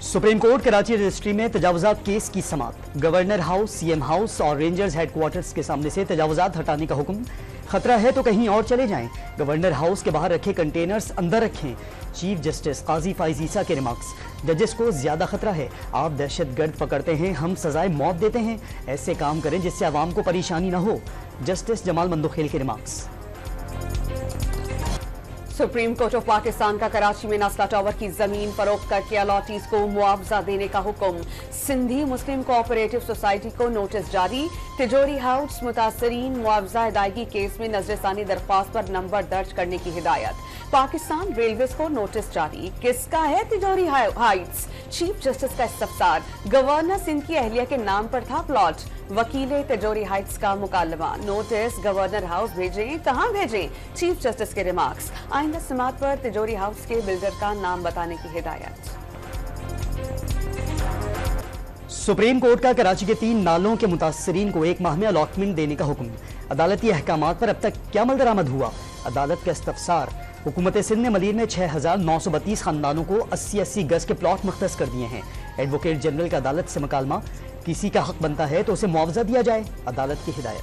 Supreme court Karachi registry में तजावुजात case की समाअत। Governor house, CM house और रेंजर्स हेडक्वार्टर्स के सामने से तजावुजात हटाने का हुक्म। खतरा है तो कहीं और चले जाएं। गवर्नर हाउस के बाहर रखे कंटेनर्स अंदर रखें। चीफ जस्टिस काजी फाइज ईसा के रिमार्क्स। जजेस को ज्यादा खतरा है। आप दहशतगर्द पकड़ते हैं, हम सजाए मौत देते हैं। ऐसे काम करें जिससे आवाम को परेशानी न हो। जस्टिस जमाल मंदोखेल के remarks. Supreme court of Pakistan का कराची में नासला टावर की जमीन फरोख्त करके अलॉटीज को मुआवजा देने का हुक्म। सिंधी मुस्लिम कोऑपरेटिव सोसाइटी को नोटिस जारी। तिजोरी हाउस मुतासरीन मुआवजा अदायगी केस में नजरसानी दरख्वास्त पर नंबर दर्ज करने की हिदायत। पाकिस्तान रेलवेज को नोटिस जारी। किसका है तिजोरी हाइट्स? चीफ जस्टिस का इस्तफसार। गवर्नर सिंध की अहलिया के नाम पर था प्लॉट। वकीले तिजोरी हाइट्स का मुकालमा। नोटिस गवर्नर हाउस भेजें, कहां भेजें? चीफ जस्टिस के रिमार्क्स। आइंदा समात पर तिजोरी हाउस के बिल्डर का नाम बताने की हिदायत। सुप्रीम कोर्ट का कराची के 3 नालों के मुतासरीन को 1 माह में अलॉटमेंट देने का हुक्म। अदालती अहकामात पर अब तक क्या अमल दरामद हुआ? अदालत का इस्तफसार। हुकूमत सिंध ने मलीर में 6932 खानदानों को 80-80 गज के प्लॉट मुख्तस कर दिए हैं। एडवोकेट जनरल का अदालत से मुकालमा। किसी का हक बनता है तो उसे मुआवजा दिया जाए। अदालत की हिदायत।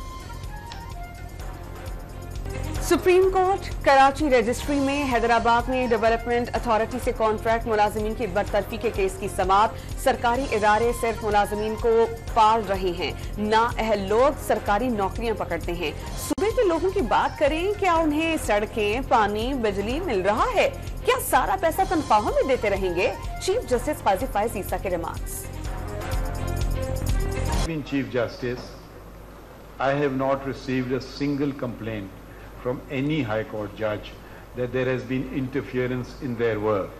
सुप्रीम कोर्ट कराची रजिस्ट्री में हैदराबाद में डेवलपमेंट अथॉरिटी से कॉन्ट्रैक्ट मुलाजिमीन की बरतरफी के केस की समाअत। सरकारी इदारे सिर्फ मुलाजिमीन को पाल रहे हैं, नाअहल लोग सरकारी नौकरियां पकड़ते हैं। सूबे के लोगों की बात करें, क्या उन्हें सड़कें, पानी, बिजली मिल रहा है? क्या सारा पैसा तनख्वाहों में देते रहेंगे? चीफ जस्टिस काजी फाइज ईसा के remarks. Chief Justice, I have not received a single complaint from any High Court judge that there has been interference in their work.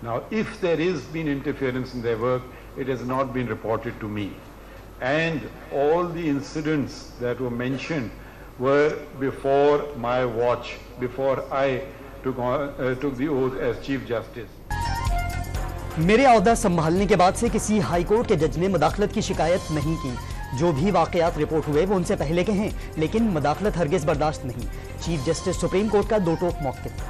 Now, if there is been interference in their work, it has not been reported to me. And all the incidents that were mentioned were before my watch, before I took the oath as Chief Justice. मेरे औहदा संभालने के बाद से किसी high court के जज ने मुदाखलत की शिकायत नहीं की। जो भी वाकयात रिपोर्ट हुए वो उनसे पहले के हैं, लेकिन मुदाखलत हरगिज बर्दाश्त नहीं। चीफ जस्टिस सुप्रीम कोर्ट का दो टोक मौक़िफ़।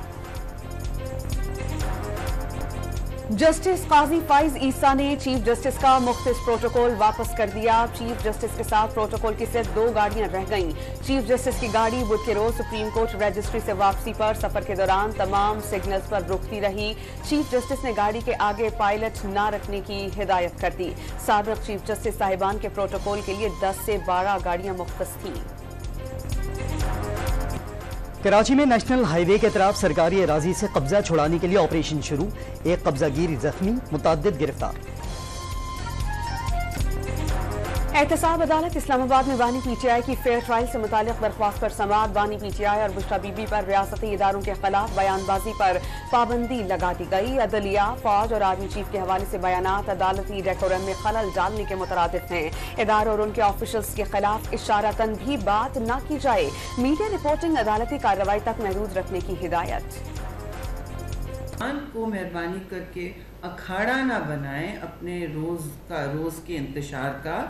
जस्टिस काजी फाइज ईसा ने चीफ जस्टिस का मुख्तस प्रोटोकॉल वापस कर दिया। चीफ जस्टिस के साथ प्रोटोकॉल की सिर्फ 2 गाड़ियां रह गईं। चीफ जस्टिस की गाड़ी बुध के रोज सुप्रीम कोर्ट रजिस्ट्री से वापसी पर सफर के दौरान तमाम सिग्नल्स पर रुकती रही। चीफ जस्टिस ने गाड़ी के आगे पायलट न रखने की हिदायत कर दी। साबिक चीफ जस्टिस साहिबान के प्रोटोकॉल के लिए 10 से 12 गाड़ियां मुख्तस थीं। कराची में नेशनल हाईवे के तरफ सरकारी अराजी से कब्जा छुड़ाने के लिए ऑपरेशन शुरू। एक कब्जागीर जख्मी, मुतअद्दिद गिरफ्तार। एहतसाब अदालत इस्लामाबाद में बानी पीटीआई की फेयर ट्रायल से मुतालिक दरख्वास्त पर समाअत। बानी पीटीआई और बुशरा बीबी पर रियासती इदारों के खिलाफ बयानबाजी पर पाबंदी लगा दी गई। अदलिया, फौज और आर्मी चीफ के हवाले से बयानात अदालती डेकोरम में खलल डालने के मुतरादिफ हैं। इदारों और उनके ऑफिशियल्स के खिलाफ इशारतन भी बात न की जाए। मीडिया रिपोर्टिंग अदालती कार्रवाई तक महदूद रखने की हिदायत। को मेहरबानी करके अखाड़ा ना बनाएं अपने रोज के इंतशार का।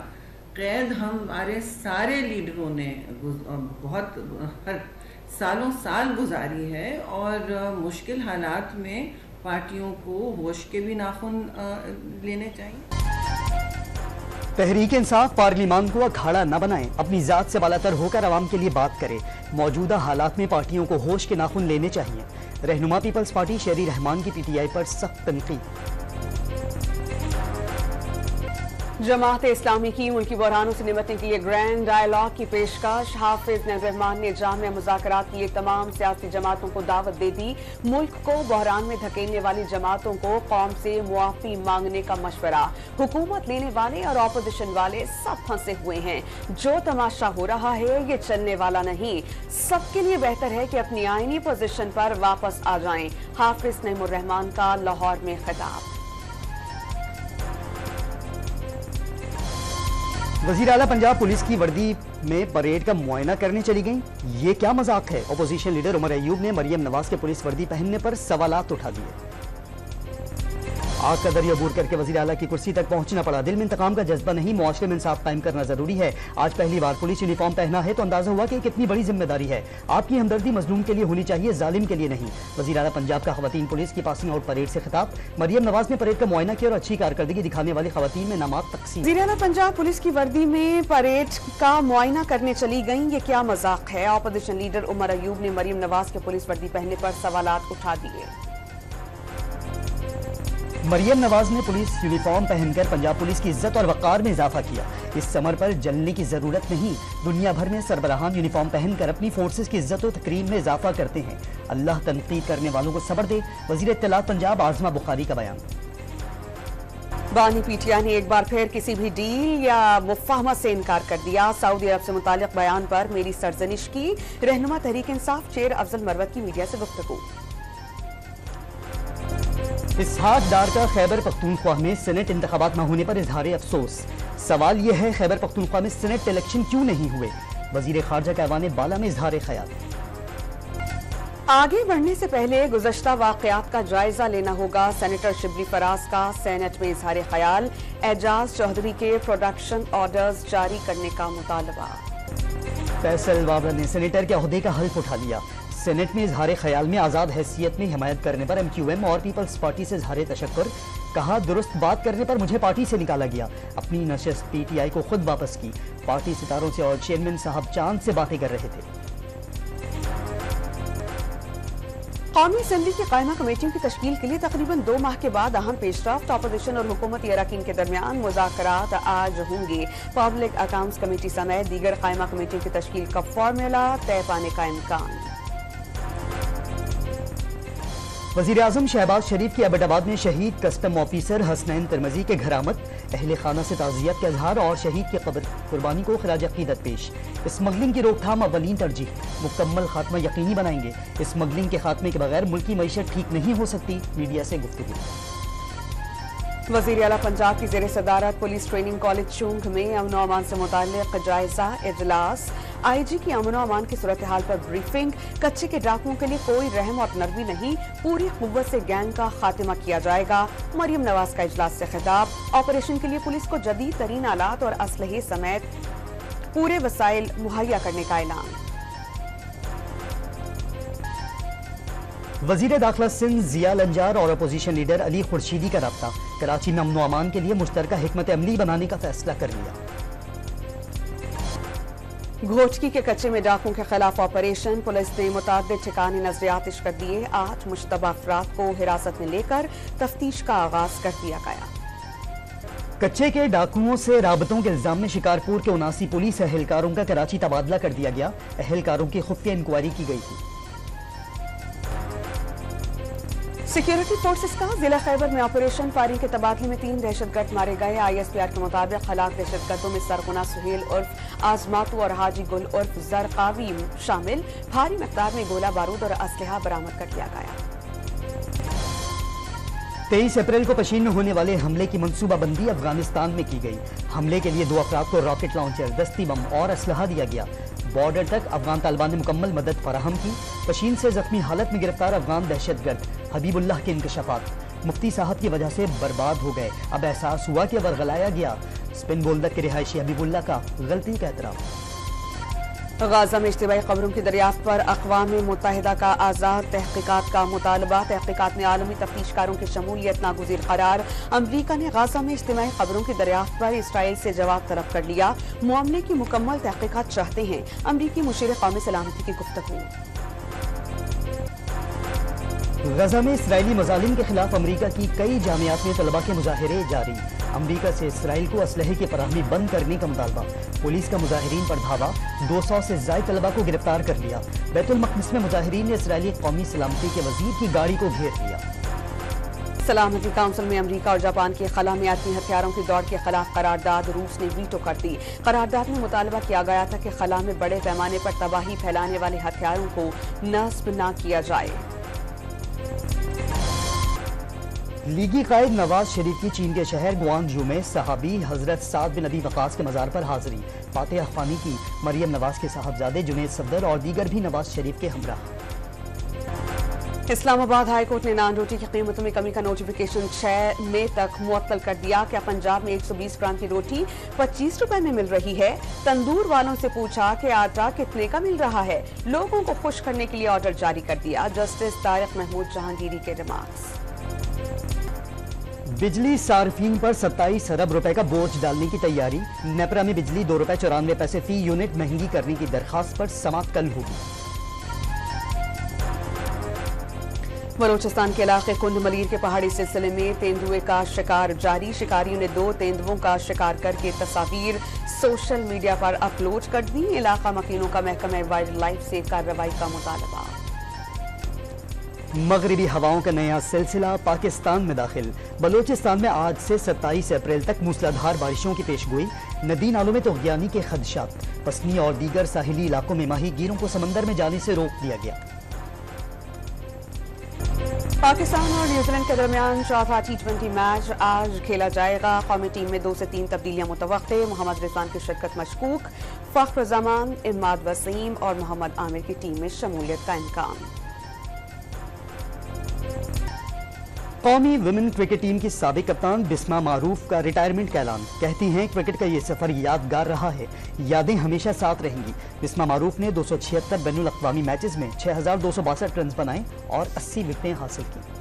कैद हमारे सारे लीडरों ने बहुत सालों साल गुजारी है और मुश्किल हालात में पार्टियों को होश के भी नाखून लेने चाहिए। तहरीक इंसाफ पार्लिमान को अखाड़ा न बनाएं, अपनी जात से बालातर होकर आवाम के लिए बात करे। मौजूदा हालात में पार्टियों को होश के नाखून लेने चाहिए। रहनुमा पीपल्स पार्टी शेरी रहमान की पीटीआई पर सख्त तनकीद। जमात इस्लामी की मुल्की बहरानों से निपटने के लिए ग्रैंड डायलॉग की पेशकश। हाफिज रहमान ने जामिया मुज़ाकरात के लिए तमाम सियासी जमातों को दावत दे दी। मुल्क को बहरान में धकेलने वाली जमातों को कौम से मुआफ़ी मांगने का मशवरा। हुकूमत लेने वाले और अपोजिशन वाले सब फंसे हुए हैं। जो तमाशा हो रहा है ये चलने वाला नहीं। सबके लिए बेहतर है कि अपनी आईनी पोजीशन पर वापस आ जाएं। हाफिज रहमान का लाहौर में खिताब। वज़ीर आला पंजाब पुलिस की वर्दी में परेड का मुआयना करने चली गई। ये क्या मजाक है? अपोजिशन लीडर उमर अयूब ने मरियम नवाज के पुलिस वर्दी पहनने पर सवालात उठा दिए। आग का दरिया बूर करके वज़ीर आला की कुर्सी तक पहुंचना पड़ा। दिल में इंतकाम का जज्बा नहीं, मुआशरे में इंसाफ कायम करना जरूरी है। आज पहली बार पुलिस यूनिफॉर्म पहना है तो अंदाजा हुआ कि कितनी बड़ी जिम्मेदारी है। आपकी हमदर्दी मजलूम के लिए होनी चाहिए, जालिम के लिए नहीं। वज़ीर आला पंजाब का खवातीन पुलिस की पासिंग आउट परेड से खिताब। मरियम नवाज ने परेड का मुआयना किया और अच्छी कारकर्दगी दिखाने वाली खवातीन में इनामात तकसीम। वज़ीर आला पंजाब पुलिस की वर्दी में परेड का मुआयना करने चली गईं, ये क्या मजाक है। ऑपोजिशन लीडर उमर अयूब ने मरियम नवाज के पुलिस वर्दी पहनने पर सवालात उठा दिए। मरियम नवाज ने पुलिस यूनिफॉर्म पहनकर पंजाब पुलिस की इज्जत और वक़ार में इजाफा किया। इस समर पर जलने की जरूरत नहीं। दुनिया भर में सरबराहान यूनिफॉर्म पहनकर अपनी फोर्सेस की इज्जत और तकरीम में इजाफा करते हैं। अल्लाह तनकीद करने वालों को सब्र दे। वज़ीर इत्तलात पंजाब आज़मा बुखारी का बयान। बानी पीटीआई ने एक बार फिर किसी भी डील या मुफाहमत से इनकार कर दिया। सऊदी अरब से मुतालिक बयान पर मेरी सरजनिश की। रहनुमा तहरीक इंसाफ चेयर अफजल मरवत की मीडिया से गुफ्तगू। इसहाक डार का खैबर पख्तूनख्वा में सेनेट इंतखाबात न होने पर इजहार अफसोस। सवाल यह है खैबर पख्तूनख्वा में सेनेट इलेक्शन क्यों नहीं हुए। वजीर खारजा का ऐवान बाला में इजहार ख्याल। आगे बढ़ने से पहले गुज़श्ता वाक़यात का जायजा लेना होगा। सेनेटर शिबली फराज का सेनेट में इजहार ख्याल। एजाज चौधरी के प्रोडक्शन ऑर्डर्स जारी करने का मुतालबा। फैसल बाबरा ने सेनेटर के ओहदे का हल्फ उठा लिया। सेनेट में इजहार ख्याल में आज़ाद हैसियत में हिमायत करने पर MQM और पीपल्स पार्टी से इजहार तशक्कुर। कहा दुरुस्त बात करने पर मुझे पार्टी से निकाला गया। अपनी नशस्त PTI को खुद वापस की। पार्टी सितारों से और चेयरमैन साहब चांद से बातें कर रहे थे। कौमी असम्बली की कायमा कमेटियों की तश्कील के लिए तकरीबन 2 माह के बाद अहम पेशरफ्त। ऑपोजिशन और हुकूमती अरकान के दरमियान मुज़ाकरात आज होंगे। पब्लिक अकाउंट्स कमेटी समेत दीगर कायमा कमेटियों की तश्कील का फॉर्मूला तय पाने का इम्कान। वज़ीर आज़म शहबाज शरीफ की एबटाबाद में शहीद कस्टम ऑफिसर हसनैन तिरमिज़ी के घर आमद। अहले खाना से ताज़ियत के इजहार और शहीद की कुर्बानी को खिराज अक़ीदत पेश। स्मगलिंग की रोकथाम अव्वलीन तरजीह। मुकम्मल खात्मा यकीनी बनाएंगे। स्मगलिंग के खात्मे के बगैर मुल्की मईशत ठीक नहीं हो सकती। मीडिया से गुफ्तगू। वज़ीर आला पंजाब की ज़ेर सदारत पुलिस ट्रेनिंग कॉलेज चूंग में अमन और अमान से मुताल्लिक़ जायजा इजलास। IG की अमन और अमान की सूरत हाल पर ब्रीफिंग। कच्चे के डाकुओं के लिए कोई रहम और नरमी नहीं, पूरी कुव्वत से गैंग का खात्मा किया जाएगा। मरियम नवाज का इजलास से खिताब। ऑपरेशन के लिए पुलिस को जदीद तरीन आलात और असलहे समेत पूरे वसाइल मुहैया करने का ऐलान। वजीर दाखिला सिंध जिया लंजार और अपोजिशन लीडर अली खुर्शीदी का रब्ता। कराची में अमन व अमान के लिए मुश्तरका हिकमत अमली बनाने का फैसला कर लिया। घोटकी के कच्चे में डाकुओं के खिलाफ ऑपरेशन। पुलिस ने मुताद्दिद ठिकाने नजरियातिश कर दिए। 8 मुश्तबा अफराद को हिरासत में लेकर तफ्तीश का आगाज कर दिया गया। कच्चे के डाकुओं से राबतों के इल्जाम में शिकारपुर के 79 पुलिस एहलकारों का कराची तबादला कर दिया गया। एहलकारों की खुफिया इंक्वायरी की गई थी। सिक्योरिटी फोर्सेस का जिला खैबर में ऑपरेशन। फायरिंग के तबादले में 3 दहशतगर्द मारे गए। ISPR के मुताबिक हलाक दहशतगर्दों में सरगुना सुहेल उर्फ आजमातू और हाजी गुल उर्फ जरकावी शामिल। भारी मकदार में गोला बारूद और असलहा बरामद कर लिया गया। 23 अप्रैल को पशीन में होने वाले हमले की मंसूबाबंदी अफगानिस्तान में की गई। हमले के लिए 2 अफराद को रॉकेट लॉन्चर, दस्ती बम और असलहा दिया गया। बॉर्डर तक अफगान तालिबान ने मुकम्मल मदद फराहम की। पशीन से जख्मी हालत में गिरफ्तार अफगान दहशतगर्द हबीबुल्लाह के इंकशाफात मुफ्ती साहब की वजह से बर्बाद हो गए। अब एहसास हुआ कि वरगलाया गया। स्पिन बोल्डर के रिहायशी हबीबुल्लाह का गलती का एतराफ़। गाजा में इज्तिमाई खबरों की दरियाफ्त पर अक़वाम मुत्तहिदा का आज़ाद तहक़ीक़ात का मुतालबा। तहक़ीक़ात में आलमी तफ्तीशकारों की शमूलियत नागुज़ीर करार। अमरीका ने गाजा में इज्तिमाई खबरों की दरियाफ्त पर इसराइल से जवाब तलब कर लिया। मामले की मुकम्मल तहक़ीक़ात चाहते हैं। अमरीकी मुशीर क़ौमी सलामती की गुफ्तगू। गजा में इसराइली मज़ालिम के खिलाफ अमरीका की कई जामियात में तलबा के मुजाहिरे जारी। अमरीका से इसराइल को असलहे की फराहमी बंद करने का मुतालबा। पुलिस का मुजाहिरीन पर धावा। 200 से ज़ायद तलबा को गिरफ्तार कर लिया। बैतुल मक़दिस में मुजाहिरीन ने इसराइली कौमी सलामती के वज़ीर की गाड़ी को घेर लिया। सलामती काउंसिल में अमरीका और जापान के खला में आतमी हथियारों की दौड़ के खिलाफ करारदाद रूस ने वीटो कर दी। करारदाद में मुतालबा किया गया था कि खला में बड़े पैमाने पर तबाही फैलाने वाले हथियारों को नस्ब न किया जाए। लीगी कायद नवाज शरीफ की चीन के शहर ग्वांगझू में सहाबी हजरत साद बिन अबी वक़ास के मज़ार पर हाजिरी। फातिहा ख़्वानी की। मरियम नवाज के साहबजादे जुनैद सफदर और दीगर भी नवाज शरीफ के हमरा। इस्लामाबाद हाई कोर्ट ने नान रोटी की कीमतों में कमी का नोटिफिकेशन 6 मई तक मुअत्तल कर दिया। क्या पंजाब में 120 ग्राम की रोटी 25 रुपए में मिल रही है? तंदूर वालों से पूछा कि आटा कितने का मिल रहा है। लोगों को खुश करने के लिए ऑर्डर जारी कर दिया। जस्टिस तारिक महमूद जहांगीरी के रिमार्क्स। बिजली सार्फिन पर 27 अरब रुपए का बोझ डालने की तैयारी। नेपरा में बिजली 2 रुपए 94 पैसे फी यूनिट महंगी करने की दरखास्त पर समाअत कल होगी। बलूचिस्तान के इलाके कुंड मलीर के पहाड़ी सिलसिले में तेंदुए का शिकार जारी। शिकारियों ने 2 तेंदुओं का शिकार करके तस्वीर सोशल मीडिया पर अपलोड कर दी। इलाका मकीनों का महकमा वाइल्ड लाइफ से कार्रवाई का मुतालबा। मगरिबी हवाओं का नया सिलसिला पाकिस्तान में दाखिल। बलूचिस्तान में आज से 27 अप्रैल तक मूसलाधार बारिशों की पेशगोई। नदी नालों में तोग़यानी के खदशात। पसनी और दीगर साहिली इलाकों में माहीगीरों को समंदर में जाने से रोक दिया गया। पाकिस्तान और न्यूजीलैंड के दरमियान चौथा T20 मैच आज खेला जाएगा। कौमी टीम में 2 से 3 तब्दीलियां मुतवक्के। मोहम्मद रिजवान की शिरकत मशकूक। फख्र जमान, इमाद वसीम और मोहम्मद आमिर की टीम में शमूलियत का इम्कान। कौमी वुमेन क्रिकेट टीम की साबिक कप्तान बिस्मा मारूफ का रिटायरमेंट का ऐलान। कहती हैं क्रिकेट का ये सफर यादगार रहा है, यादें हमेशा साथ रहेंगी। बिस्मा मारूफ ने 276 बैनुल अक़वामी मैचेस में 6262 रन बनाए और 80 विकेटें हासिल की।